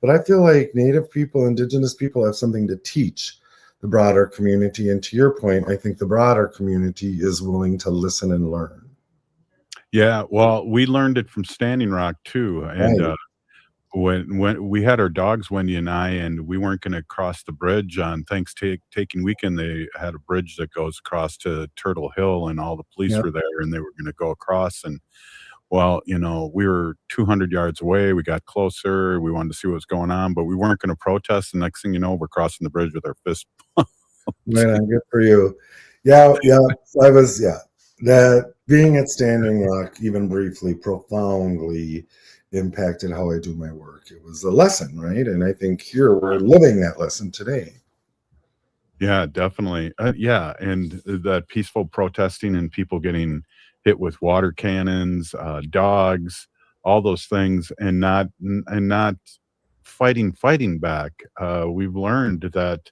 but I feel like Native people, indigenous people have something to teach the broader community. And to your point, I think the broader community is willing to listen and learn. Yeah, well, we learned it from Standing Rock too, and Right. when we had our dogs, Wendy and I, and we weren't going to cross the bridge on Thanksgiving weekend. They had a bridge that goes across to Turtle Hill, and all the police Yep. were there, and they were going to go across. And well, we were 200 yards away. We got closer. We wanted to see what was going on, but we weren't going to protest. The next thing you know, we're crossing the bridge with our fists. Right on, good for you. Yeah. That being at Standing Rock, even briefly, profoundly impacted how I do my work. It was a lesson, right? And I think here we're living that lesson today. Yeah, definitely. Yeah, and that peaceful protesting and people getting hit with water cannons, dogs, all those things, and not fighting back. We've learned that,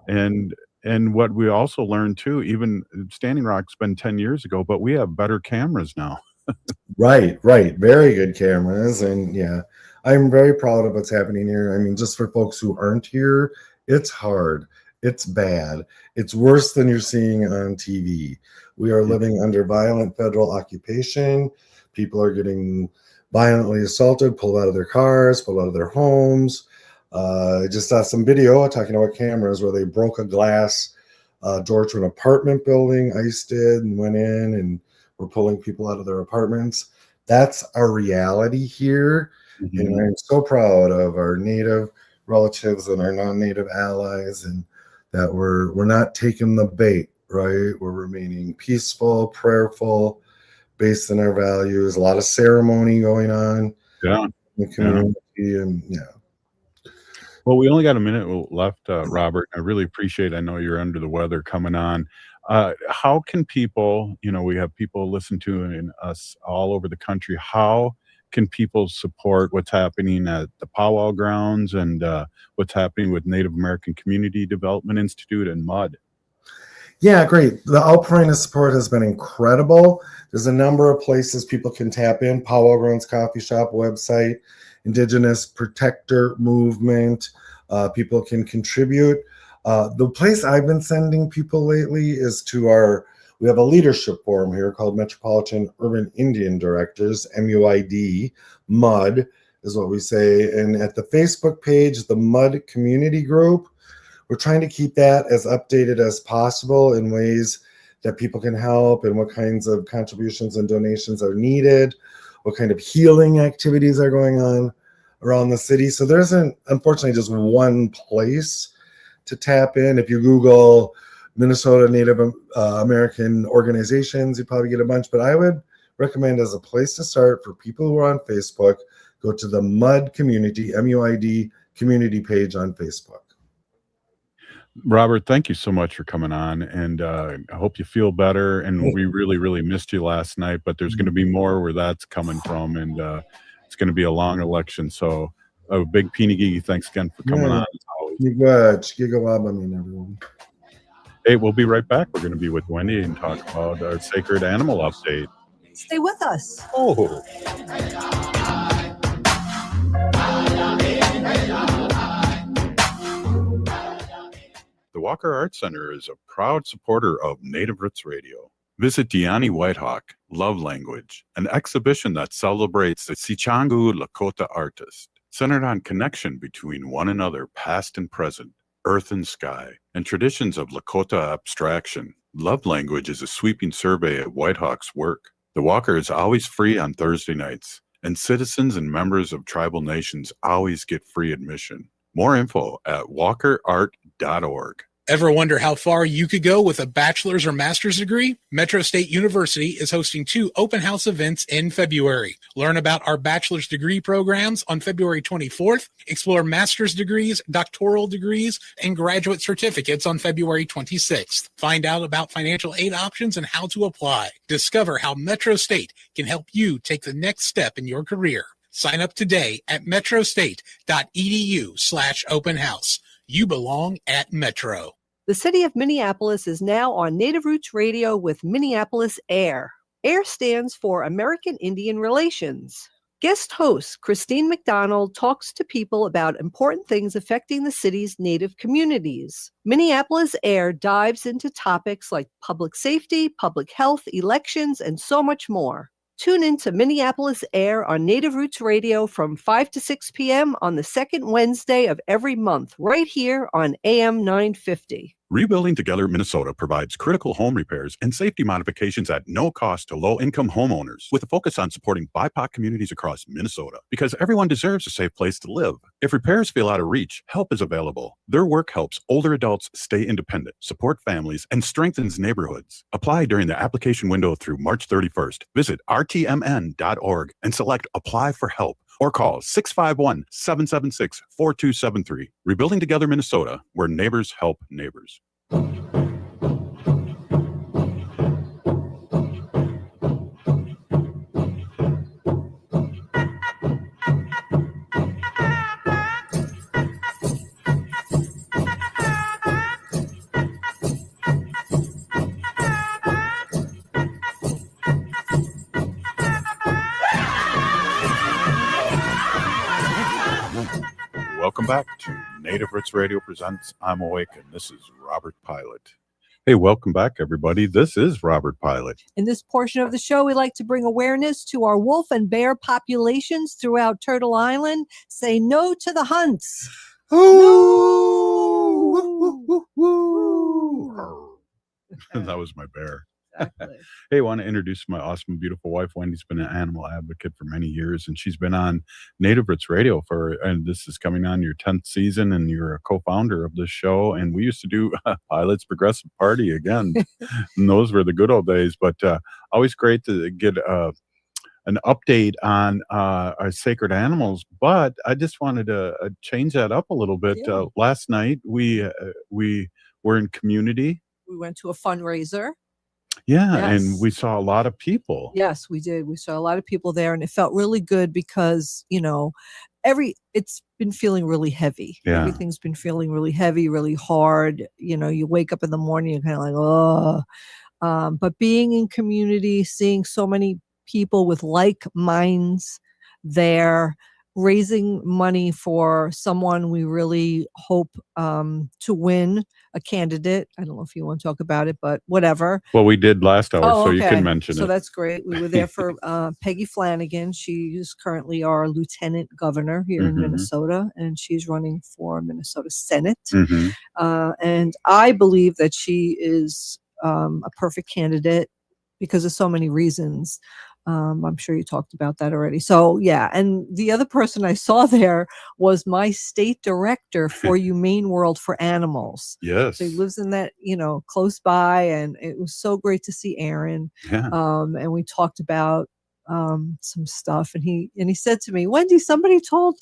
and what we also learned too. Even Standing Rock's been 10 years ago, but we have better cameras now. Right. Very good cameras. And yeah, I'm very proud of what's happening here. I mean, just for folks who aren't here, it's hard. It's bad. It's worse than you're seeing on TV. We are living under violent federal occupation. People are getting violently assaulted, pulled out of their cars, pulled out of their homes. I just saw some video talking about cameras where they broke a glass door to an apartment building. ICE did, and went in and were pulling people out of their apartments. That's our reality here. Mhm. And I'm so proud of our Native relatives and our non-Native allies, and that we're not taking the bait, right? We're remaining peaceful, prayerful, based on our values. A lot of ceremony going on Yeah. in the community, and Well, we only got a minute left, Robert. I really appreciate. I know you're under the weather coming on. How can people? We have people listen to us all over the country. How can people support what's happening at the powwow grounds and what's happening with Native American Community Development Institute and MUD? Yeah, great. The outpouring of support has been incredible. There's a number of places people can tap in. Powwow Grounds Coffee Shop website, Indigenous Protector Movement. People can contribute. The place I've been sending people lately is to we have a leadership forum here called Metropolitan Urban Indian Directors, MUID. MUD is what we say. And at the Facebook page, the MUD Community Group, we're trying to keep that as updated as possible in ways that people can help, and what kinds of contributions and donations are needed, what kind of healing activities are going on around the city. So there isn't, unfortunately, just one place to tap in. If you Google Minnesota Native American organizations, you probably get a bunch, but I would recommend, as a place to start for people who are on Facebook, go to the MUD community, MUID community page on Facebook. Robert, thank you so much for coming on, and I hope you feel better. And we really, really missed you last night, but there's going to be more where that's coming from, and it's going to be a long election. So a big Pinigi, thanks again for coming on. As always. You got Gigawabamin, everyone. Hey, we'll be right back. We're going to be with Wendy and talk about our sacred animal update. Stay with us. Oh. The Walker Arts Center is a proud supporter of Native Roots Radio. Visit Diani Whitehawk, Love Language, an exhibition that celebrates the Sichangu Lakota artist, centered on connection between one another, past and present, earth and sky, and traditions of Lakota abstraction. Love language is a sweeping survey at Whitehawk's work. The Walker is always free on Thursday nights, and citizens and members of tribal nations always get free admission. More info at walkerart.org. Ever wonder how far you could go with a bachelor's or master's degree? Metro State University is hosting 2 open house events in February. Learn about our bachelor's degree programs on February 24th. Explore master's degrees, doctoral degrees, and graduate certificates on February 26th. Find out about financial aid options and how to apply. Discover how Metro State can help you take the next step in your career. Sign up today at metrostate.edu/open house. You belong at Metro. The city of Minneapolis is now on Native Roots Radio with Minneapolis AIR. AIR stands for American Indian Relations. Guest host Christine McDonald talks to people about important things affecting the city's Native communities. Minneapolis AIR dives into topics like public safety, public health, elections, and so much more. Tune in to Minneapolis AIR on Native Roots Radio from 5 to 6 p.m. on the second Wednesday of every month, right here on AM 950. Rebuilding Together Minnesota provides critical home repairs and safety modifications at no cost to low-income homeowners, with a focus on supporting BIPOC communities across Minnesota, because everyone deserves a safe place to live. If repairs feel out of reach, help is available. Their work helps older adults stay independent, support families, and strengthens neighborhoods. Apply during the application window through March 31st. Visit rtmn.org and select Apply for Help, or call 651-776-4273. Rebuilding Together Minnesota, where neighbors help neighbors. Welcome back to Native Roots Radio presents I'm Awake, and this is Robert Pilot. Hey, welcome back, everybody. This is Robert Pilot. In this portion of the show, we like to bring awareness to our wolf and bear populations throughout Turtle Island. Say no to the hunts. No! That was my bear. Exactly. Hey, I want to introduce my awesome, beautiful wife. Wendy's been an animal advocate for many years, and she's been on Native Roots Radio and this is coming on your 10th season, and you're a co-founder of this show. And we used to do Pilot's Progressive Party again, and those were the good old days. But always great to get an update on our sacred animals. But I just wanted to change that up a little bit. Yeah. Last night, we were in community. We went to a fundraiser. Yeah, Yes. and we saw a lot of people. Yes, we did. We saw a lot of people there, and it felt really good because, it's been feeling really heavy. Yeah. Everything's been feeling really heavy, really hard. You wake up in the morning, you're kind of like, oh. But being in community, seeing so many people with like minds there, raising money for someone we really hope to win, a candidate. I don't know if you want to talk about it, but whatever. Well, we did last hour, so you okay. can mention it. So that's great. We were there for Peggy Flanagan. She is currently our lieutenant governor here in Minnesota, and she's running for Minnesota Senate. And I believe that she is a perfect candidate because of so many reasons. I'm sure you talked about that already. So, yeah. And the other person I saw there was my state director for Humane World for Animals. Yes. So he lives in that, close by. And it was so great to see Aaron. Yeah. And we talked about some stuff. And he said to me, Wendy, somebody told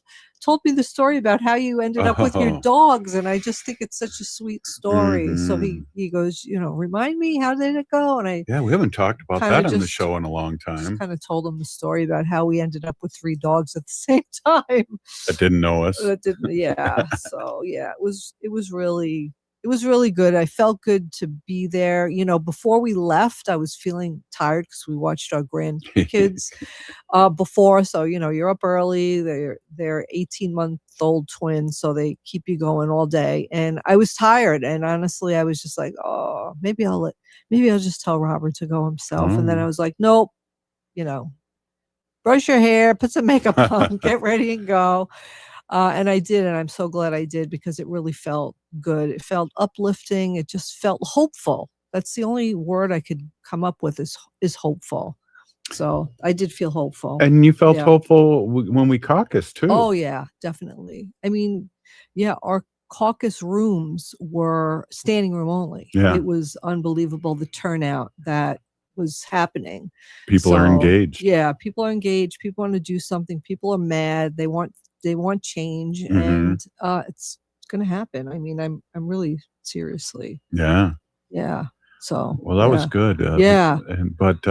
me the story about how you ended up with your dogs. And I just think it's such a sweet story. So he goes, remind me, how did it go? And we haven't talked about that on the show in a long time. Kind of told him the story about how we ended up with 3 dogs at the same time. That didn't know us. Yeah. So yeah, it was really good. I felt good to be there. Before we left, I was feeling tired because we watched our grandkids before. So, you're up early. They're 18-month-old twins, so they keep you going all day. And I was tired. And honestly, I was just like, oh, maybe I'll just tell Robert to go himself. And then I was like, nope, brush your hair, put some makeup on, get ready and go. And I did, and I'm so glad I did because it really felt good. It felt uplifting. It just felt hopeful. That's the only word I could come up with is hopeful. So I did feel hopeful. And you felt Yeah. hopeful when we caucused too. Oh yeah, definitely. I mean, yeah, our caucus rooms were standing room only. Yeah. It was unbelievable the turnout that was happening. People are engaged. Yeah, people are engaged. People want to do something. People are mad. They want change, and it's going to happen. I mean, I'm really seriously. Yeah. Yeah. So Well, that was good. Yeah. But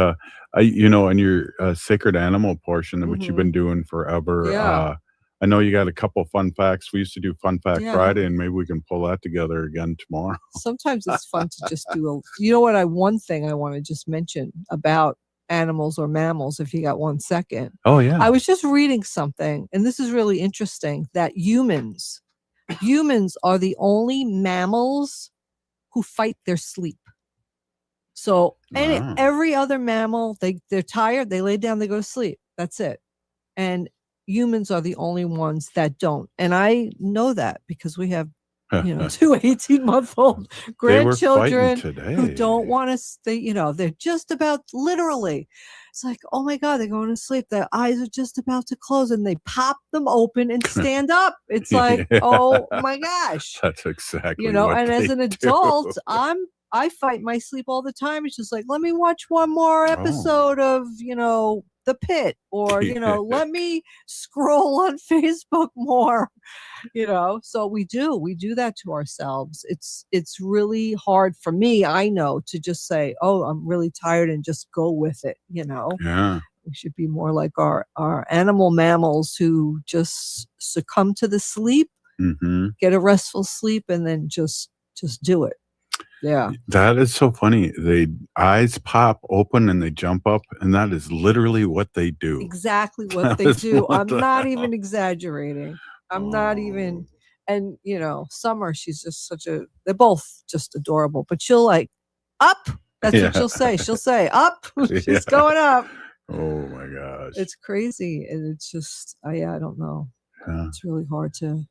in your sacred animal portion, which you've Mhm. been doing forever, Yeah. I know you got a couple fun facts. We used to do Fun Fact Yeah. Friday, and maybe we can pull that together again tomorrow. Sometimes it's fun to just do one thing I want to just mention about animals or mammals, if you got 1 second. Oh yeah. I was just reading something, and this is really interesting, that humans are the only mammals who fight their sleep. So Wow. every other mammal, they're tired, they lay down, they go to sleep. That's it. And humans are the only ones that don't. And I know that because we have, two 18-month-old grandchildren who don't want to stay, they're just about literally. It's like, oh my God, they're going to sleep. Their eyes are just about to close and they pop them open and stand up. It's like, oh my gosh. That's exactly And as an adult, I fight my sleep all the time. It's just like, let me watch one more episode of, The Pit, or, let me scroll on Facebook more, so we do that to ourselves. It's really hard for me, I know, to just say, oh, I'm really tired and just go with it, Yeah. We should be more like our animal mammals who just succumb to the sleep, get a restful sleep, and then just do it. Yeah. That is so funny. They eyes pop open and they jump up, and that is literally what they do. Exactly what they do. I'm not even exaggerating. I'm not even. And Summer, she's just they're both just adorable, but she'll like up. That's what she'll say. She'll say up. She's going up. Oh my gosh. It's crazy. And it's just, I don't know. Yeah. It's really hard to.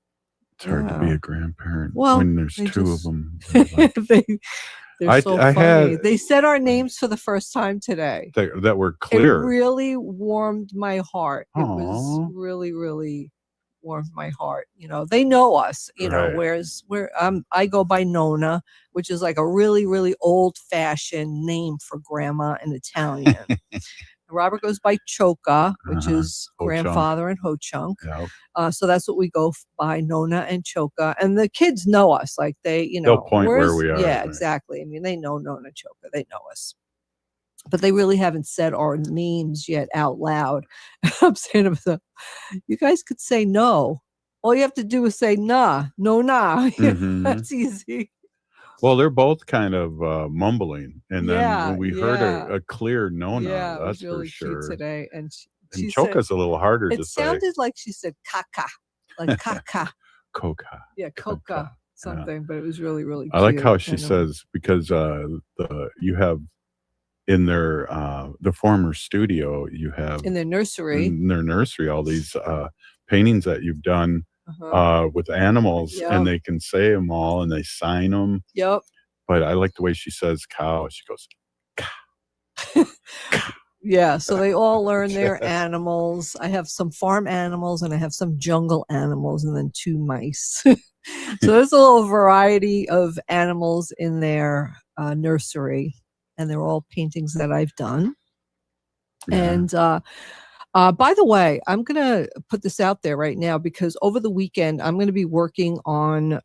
It's hard to be a grandparent Well, when there's two of them. They're so funny. They said our names for the first time today. That were clear. It really warmed my heart. It was really, really warmed my heart. They know us, Right. whereas I go by Nona, which is like a really, really old fashioned name for grandma in Italian. Robert goes by Choka, which is grandfather and Ho-Chunk. Yeah. So that's what we go by, Nona and Choka. And the kids know us. Like they'll point where we are. Yeah, right. exactly. I mean, they know Nona, Choka. They know us. But they really haven't said our names yet out loud. I'm saying to myself, you guys could say no. All you have to do is say nah, no nah. That's easy. Well, they're both kind of mumbling, and then when we heard a clear Nona, that's it was really for sure. cute today, and she Choka's a little harder to say. It sounded like she said caca, like caca. Coca. Yeah, coca something, but it was really, really cute. I like how she says, because you have in their the former studio, you have in their nursery all these paintings that you've done. With animals, and they can say them all and they sign them. Yep. But I like the way she says cow. She goes, cow. Yeah. So they all learn their animals. I have some farm animals and I have some jungle animals and then 2 mice. So there's a little variety of animals in their nursery, and they're all paintings that I've done. Yeah. And by the way, I'm going to put this out there right now because over the weekend, I'm going to be working on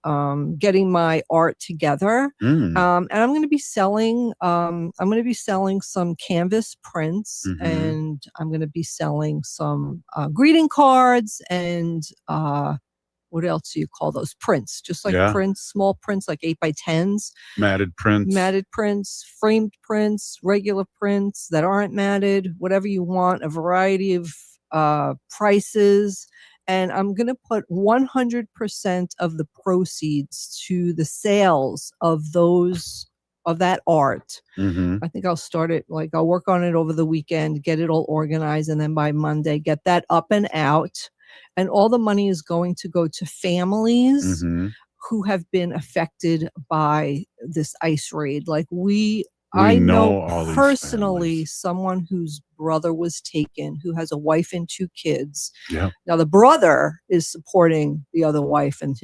getting my art together. And I'm going to be selling some canvas prints, and I'm going to be selling some greeting cards and what else do you call those? Prints, just like prints, small prints, like 8x10s. Matted prints, framed prints, regular prints that aren't matted, whatever you want, a variety of prices. And I'm going to put 100% of the proceeds to the sales of that art. I think I'll start it, I'll work on it over the weekend, get it all organized, and then by Monday, get that up and out. And all the money is going to go to families Mhm. who have been affected by this ice raid. Like We I know know all these personally families. someone whose brother was taken, who has a wife and 2 kids. Yeah. Now the brother is supporting the other wife and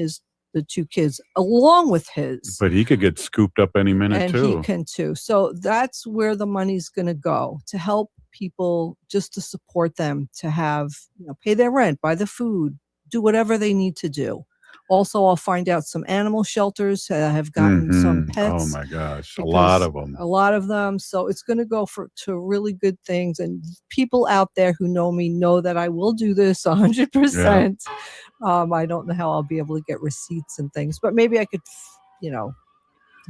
the 2 kids along with his. But he could get scooped up any minute And too. he can too. So that's where the money's going to go, to help people, just to support them, to have, pay their rent, buy the food, do whatever they need to do. Also, I'll find out some animal shelters have gotten some Mhm. pets. Oh my gosh, a lot because of them. A lot of them. So it's going to go to really good things. And people out there who know me know that I will do this 100%. I don't know how I'll be able to get receipts and things, but maybe I could,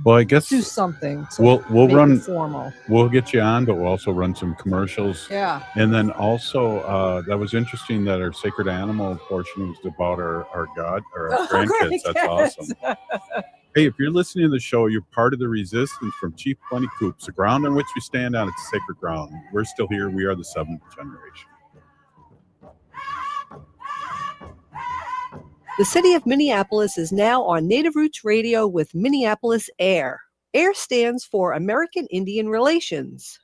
Well, I guess do something to we'll make run. it formal. We'll get you on, but we'll also run some commercials. Yeah. And then also, that was interesting that our sacred animal portion was about our God or our grandkids. That's awesome. Hey, if you're listening to the show, you're part of the resistance from Chief Plenty Coops, the ground on which we stand on. It's sacred ground. We're still here. We are the 7th generation. The city of Minneapolis is now on Native Roots Radio with Minneapolis AIR. AIR stands for American Indian Relations.